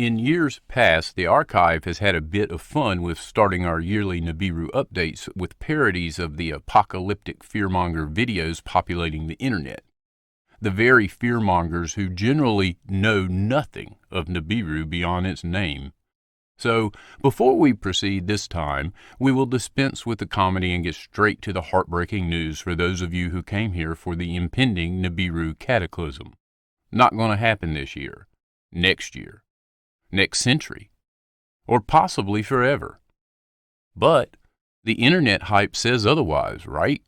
In years past, the archive has had a bit of fun with starting our yearly Nibiru updates with parodies of the apocalyptic fearmonger videos populating the internet. The very fearmongers who generally know nothing of Nibiru beyond its name. So, before we proceed this time, we will dispense with the comedy and get straight to the heartbreaking news for those of you who came here for the impending Nibiru cataclysm. Not going to happen this year, next year, next century, or possibly forever. But the internet hype says otherwise, right?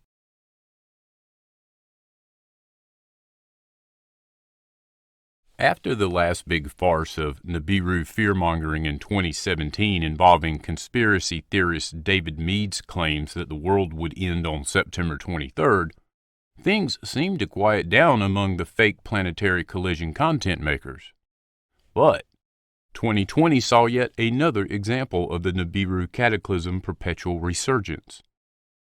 After the last big farce of Nibiru fearmongering in 2017 involving conspiracy theorist David Meade's claims that the world would end on September 23rd, things seemed to quiet down among the fake planetary collision content makers. But 2020 saw yet another example of the Nibiru cataclysm perpetual resurgence.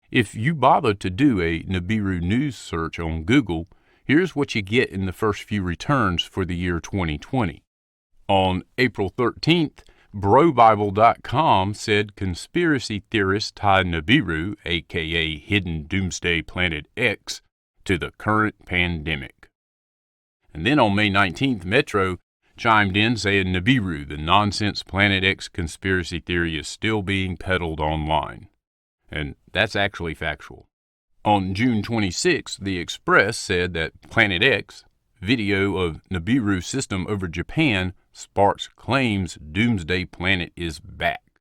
If you bother to do a Nibiru news search on Google, here's what you get in the first few returns for the year 2020. On April 13th, BroBible.com said conspiracy theorists tie Nibiru, aka Hidden Doomsday Planet X, to the current pandemic. And then on May 19th, Metro chimed in saying Nibiru, the nonsense Planet X conspiracy theory, is still being peddled online. And that's actually factual. On June 26, The Express said that Planet X, video of Nibiru system over Japan, sparks claims Doomsday Planet is back.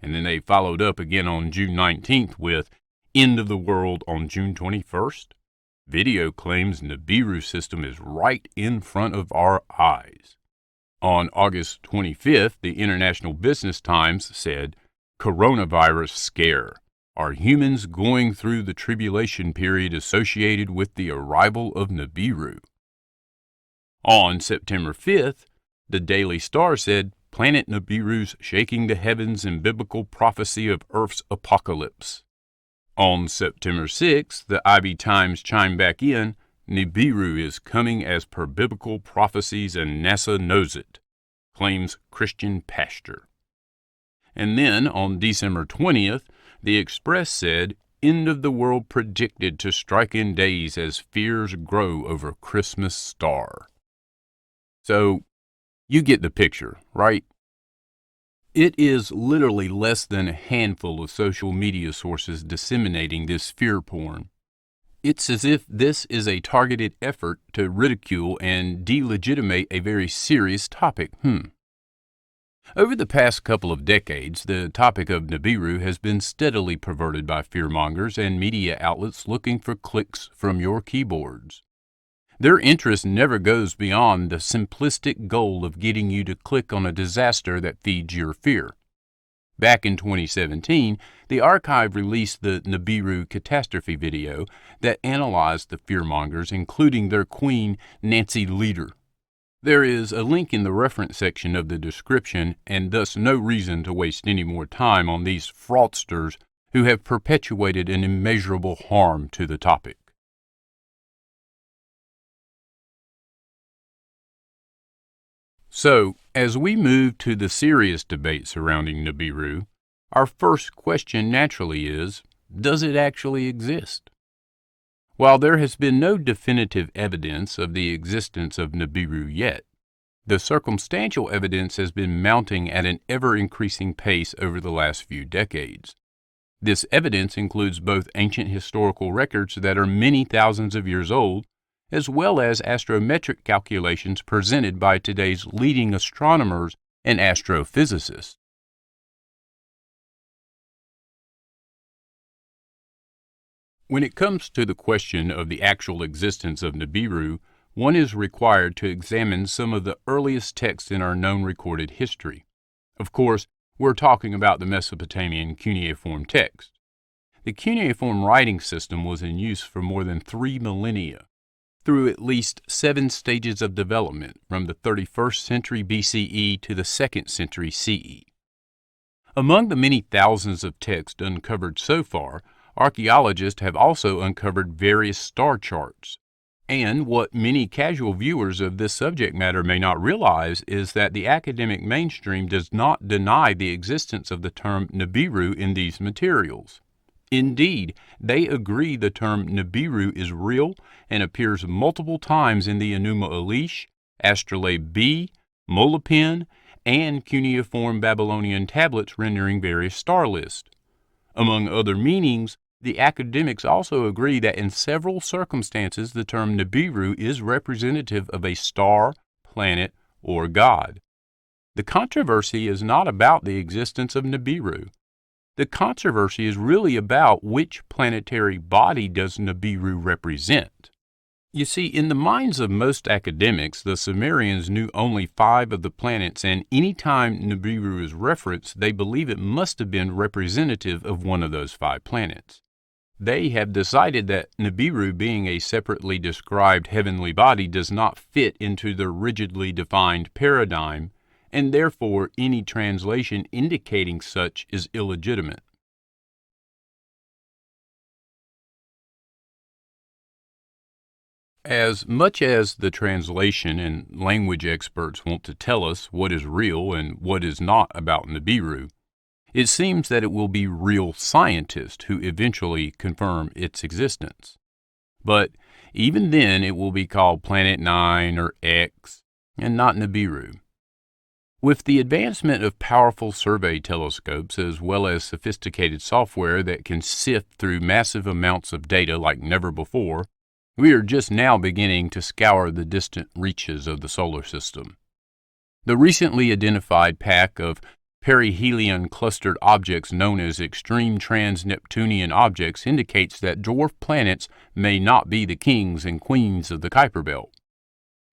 And then they followed up again on June 19th with End of the World on June 21st. Video claims Nibiru system is right in front of our eyes. On August 25th, the International Business Times said, Coronavirus scare. Are humans going through the tribulation period associated with the arrival of Nibiru? On September 5th, the Daily Star said, Planet Nibiru's shaking the heavens in biblical prophecy of Earth's apocalypse. On September 6th, the IB Times chimed back in, Nibiru is coming as per biblical prophecies and NASA knows it, claims Christian pastor. And then, on December 20th, The Express said, End of the world predicted to strike in days as fears grow over Christmas star. So, you get the picture, right? It is literally less than a handful of social media sources disseminating this fear porn. It's as if this is a targeted effort to ridicule and delegitimate a very serious topic. Over the past couple of decades, the topic of Nibiru has been steadily perverted by fearmongers and media outlets looking for clicks from your keyboards. Their interest never goes beyond the simplistic goal of getting you to click on a disaster that feeds your fear. Back in 2017, the archive released the Nibiru catastrophe video that analyzed the fearmongers, including their queen, Nancy Leader. There is a link in the reference section of the description, and thus no reason to waste any more time on these fraudsters who have perpetuated an immeasurable harm to the topic. So, as we move to the serious debate surrounding Nibiru, our first question naturally is, does it actually exist? While there has been no definitive evidence of the existence of Nibiru yet, the circumstantial evidence has been mounting at an ever-increasing pace over the last few decades. This evidence includes both ancient historical records that are many thousands of years old, as well as astrometric calculations presented by today's leading astronomers and astrophysicists. When it comes to the question of the actual existence of Nibiru, one is required to examine some of the earliest texts in our known recorded history. Of course, we're talking about the Mesopotamian cuneiform text. The cuneiform writing system was in use for more than 3 millennia, through at least 7 stages of development from the 31st century BCE to the 2nd century CE. Among the many thousands of texts uncovered so far, archaeologists have also uncovered various star charts. And what many casual viewers of this subject matter may not realize is that the academic mainstream does not deny the existence of the term Nibiru in these materials. Indeed, they agree the term Nibiru is real and appears multiple times in the Enuma Elish, Astrolabe B, Mul.Apin, and cuneiform Babylonian tablets rendering various star lists. Among other meanings, the academics also agree that in several circumstances the term Nibiru is representative of a star, planet, or god. The controversy is not about the existence of Nibiru. The controversy is really about which planetary body does Nibiru represent. You see, in the minds of most academics, the Sumerians knew only 5 of the planets, and any time Nibiru is referenced, they believe it must have been representative of one of those 5 planets. They have decided that Nibiru, being a separately described heavenly body, does not fit into their rigidly defined paradigm, and therefore any translation indicating such is illegitimate. As much as the translation and language experts want to tell us what is real and what is not about Nibiru, it seems that it will be real scientists who eventually confirm its existence. But even then, it will be called Planet 9 or X, and not Nibiru. With the advancement of powerful survey telescopes as well as sophisticated software that can sift through massive amounts of data like never before, we are just now beginning to scour the distant reaches of the solar system. The recently identified pack of perihelion clustered objects known as extreme trans-Neptunian objects indicates that dwarf planets may not be the kings and queens of the Kuiper Belt.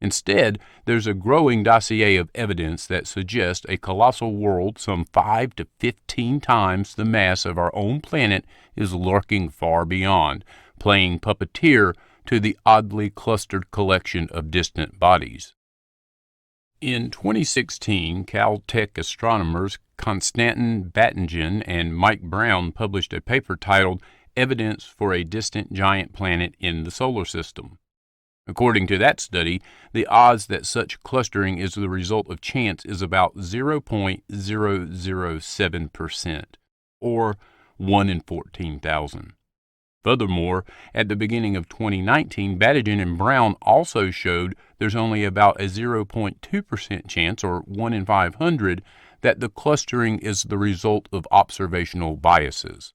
Instead, there's a growing dossier of evidence that suggests a colossal world some 5 to 15 times the mass of our own planet is lurking far beyond, playing puppeteer to the oddly clustered collection of distant bodies. In 2016, Caltech astronomers Konstantin Batingen and Mike Brown published a paper titled Evidence for a Distant Giant Planet in the Solar System. According to that study, the odds that such clustering is the result of chance is about 0.007%, or 1 in 14,000. Furthermore, at the beginning of 2019, Batingen and Brown also showed there's only about a 0.2% chance, or 1 in 500, that the clustering is the result of observational biases.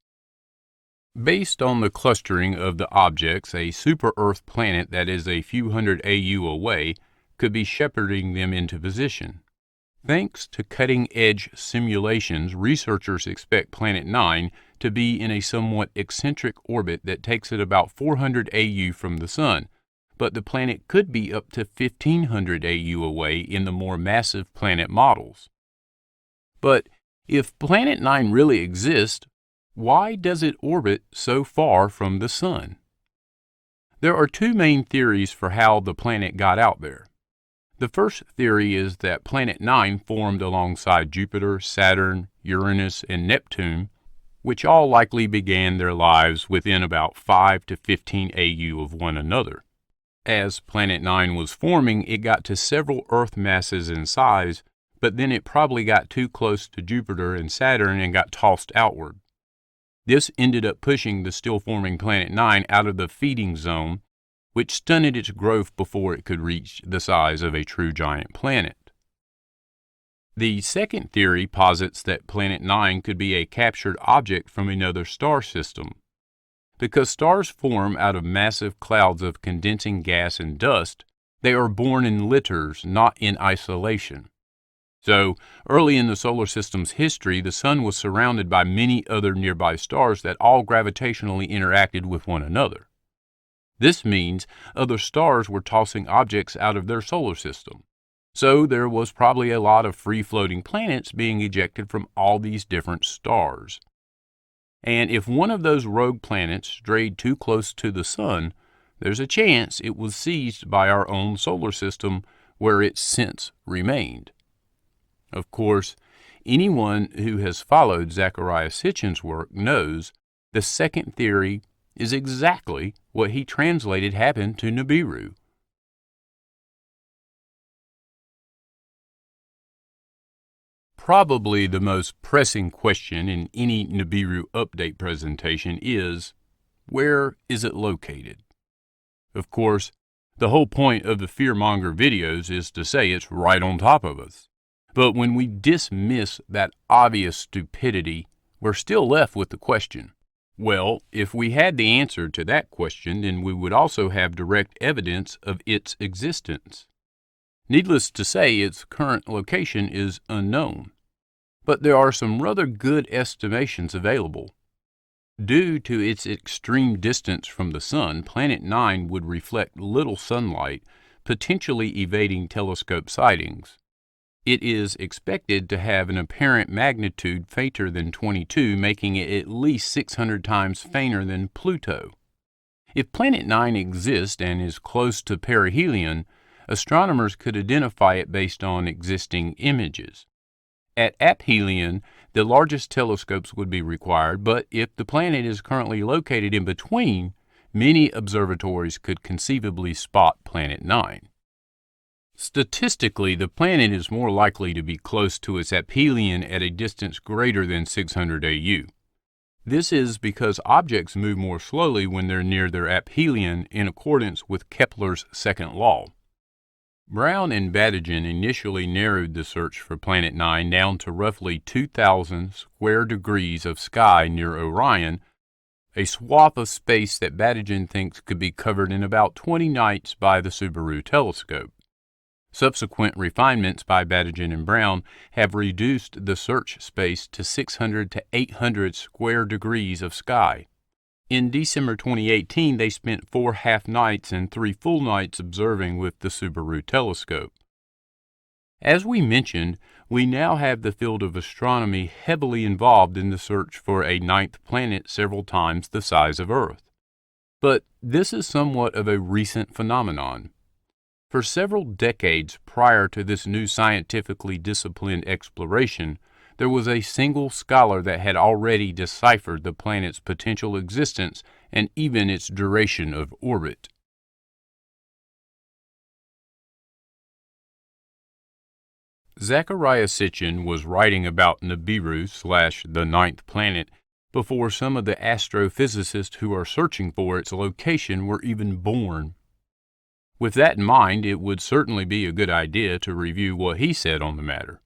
Based on the clustering of the objects, a super-Earth planet that is a few hundred AU away could be shepherding them into position. Thanks to cutting-edge simulations, researchers expect Planet 9 to be in a somewhat eccentric orbit that takes it about 400 AU from the Sun, but the planet could be up to 1,500 AU away in the more massive planet models. But if Planet 9 really exists, why does it orbit so far from the Sun? There are 2 main theories for how the planet got out there. The first theory is that Planet 9 formed alongside Jupiter, Saturn, Uranus, and Neptune, which all likely began their lives within about 5 to 15 AU of one another. As Planet 9 was forming, it got to several Earth masses in size, but then it probably got too close to Jupiter and Saturn and got tossed outward. This ended up pushing the still-forming Planet 9 out of the feeding zone, which stunted its growth before it could reach the size of a true giant planet. The second theory posits that Planet 9 could be a captured object from another star system. Because stars form out of massive clouds of condensing gas and dust, they are born in litters, not in isolation. So, early in the solar system's history, the Sun was surrounded by many other nearby stars that all gravitationally interacted with one another. This means other stars were tossing objects out of their solar system. So there was probably a lot of free-floating planets being ejected from all these different stars. And if one of those rogue planets strayed too close to the Sun, there's a chance it was seized by our own solar system, where it since remained. Of course, anyone who has followed Zecharia Sitchin's work knows the second theory is exactly what he translated happened to Nibiru. Probably the most pressing question in any Nibiru update presentation is, where is it located? Of course, the whole point of the fearmonger videos is to say it's right on top of us. But when we dismiss that obvious stupidity, we're still left with the question. Well, if we had the answer to that question, then we would also have direct evidence of its existence. Needless to say, its current location is unknown. But there are some rather good estimations available. Due to its extreme distance from the Sun, Planet 9 would reflect little sunlight, potentially evading telescope sightings. It is expected to have an apparent magnitude fainter than 22, making it at least 600 times fainter than Pluto. If Planet 9 exists and is close to perihelion, astronomers could identify it based on existing images. At aphelion, the largest telescopes would be required, but if the planet is currently located in between, many observatories could conceivably spot Planet 9. Statistically, the planet is more likely to be close to its aphelion at a distance greater than 600 AU. This is because objects move more slowly when they're near their aphelion in accordance with Kepler's second law. Brown and Badigan initially narrowed the search for Planet 9 down to roughly 2,000 square degrees of sky near Orion, a swath of space that Badigan thinks could be covered in about 20 nights by the Subaru telescope. Subsequent refinements by Badigan and Brown have reduced the search space to 600 to 800 square degrees of sky. In December 2018, they spent 4 half nights and 3 full nights observing with the Subaru telescope. As we mentioned, we now have the field of astronomy heavily involved in the search for a ninth planet several times the size of Earth. But this is somewhat of a recent phenomenon. For several decades prior to this new scientifically disciplined exploration, there was a single scholar that had already deciphered the planet's potential existence and even its duration of orbit. Zecharia Sitchin was writing about Nibiru / the ninth planet before some of the astrophysicists who are searching for its location were even born. With that in mind, it would certainly be a good idea to review what he said on the matter.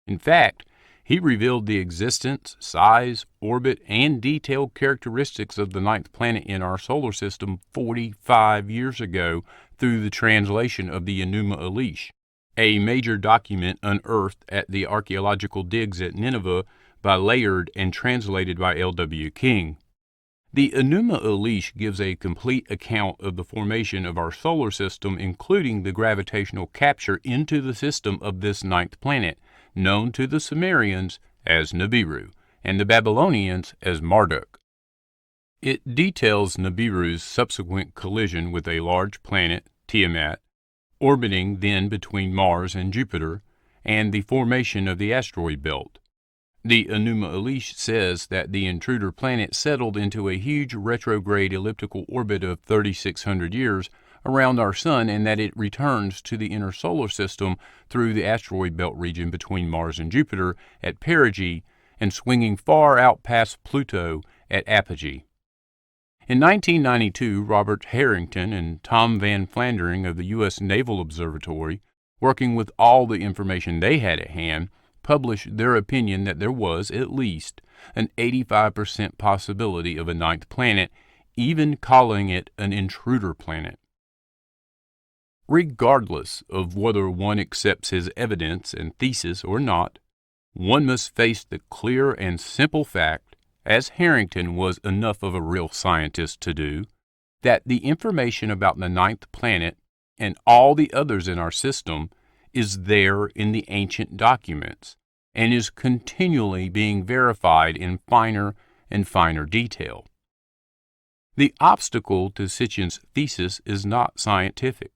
In fact, he revealed the existence, size, orbit, and detailed characteristics of the ninth planet in our solar system 45 years ago through the translation of the Enuma Elish, a major document unearthed at the archaeological digs at Nineveh by Layard and translated by L.W. King. The Enuma Elish gives a complete account of the formation of our solar system, including the gravitational capture into the system of this ninth planet, known to the Sumerians as Nibiru, and the Babylonians as Marduk. It details Nibiru's subsequent collision with a large planet, Tiamat, orbiting then between Mars and Jupiter, and the formation of the asteroid belt. The Enuma Elish says that the intruder planet settled into a huge retrograde elliptical orbit of 3,600 years around our Sun, and that it returns to the inner solar system through the asteroid belt region between Mars and Jupiter at perigee and swinging far out past Pluto at apogee. In 1992, Robert Harrington and Tom Van Flandering of the U.S. Naval Observatory, working with all the information they had at hand, published their opinion that there was, at least, an 85% possibility of a ninth planet, even calling it an intruder planet. Regardless of whether one accepts his evidence and thesis or not, one must face the clear and simple fact, as Harrington was enough of a real scientist to do, that the information about the ninth planet and all the others in our system is there in the ancient documents and is continually being verified in finer and finer detail. The obstacle to Sitchin's thesis is not scientific.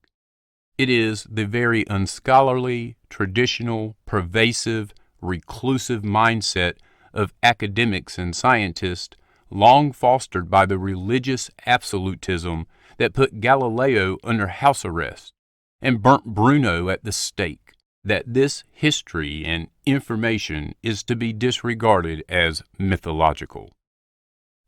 It is the very unscholarly, traditional, pervasive, reclusive mindset of academics and scientists long fostered by the religious absolutism that put Galileo under house arrest and burnt Bruno at the stake, that this history and information is to be disregarded as mythological.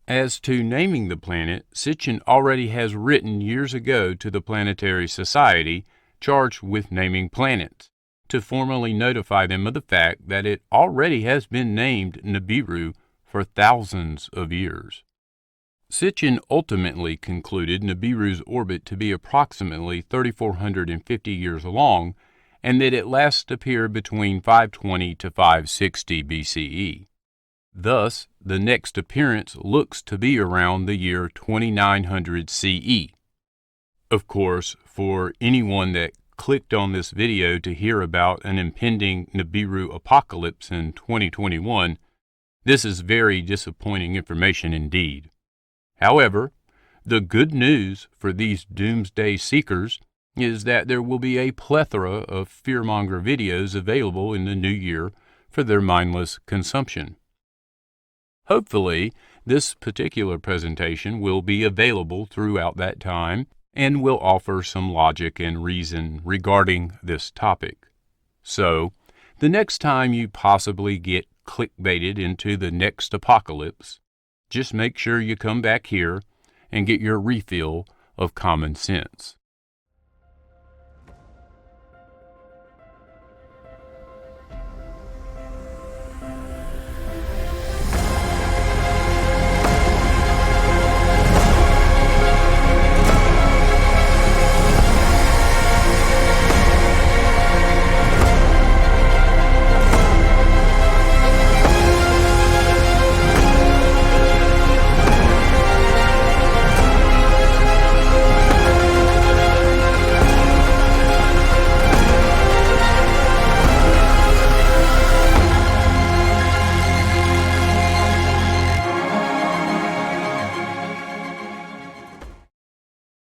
As to naming the planet, Sitchin already has written years ago to the Planetary Society, charged with naming planets, to formally notify them of the fact that it already has been named Nibiru for thousands of years. Sitchin ultimately concluded Nibiru's orbit to be approximately 3,450 years long, and that it last appeared between 520 to 560 BCE. Thus, the next appearance looks to be around the year 2900 CE. Of course, for anyone that clicked on this video to hear about an impending Nibiru apocalypse in 2021, this is very disappointing information indeed. However, the good news for these doomsday seekers is that there will be a plethora of fearmonger videos available in the new year for their mindless consumption. Hopefully, this particular presentation will be available throughout that time and will offer some logic and reason regarding this topic. So, the next time you possibly get clickbaited into the next apocalypse, just make sure you come back here and get your refill of common sense.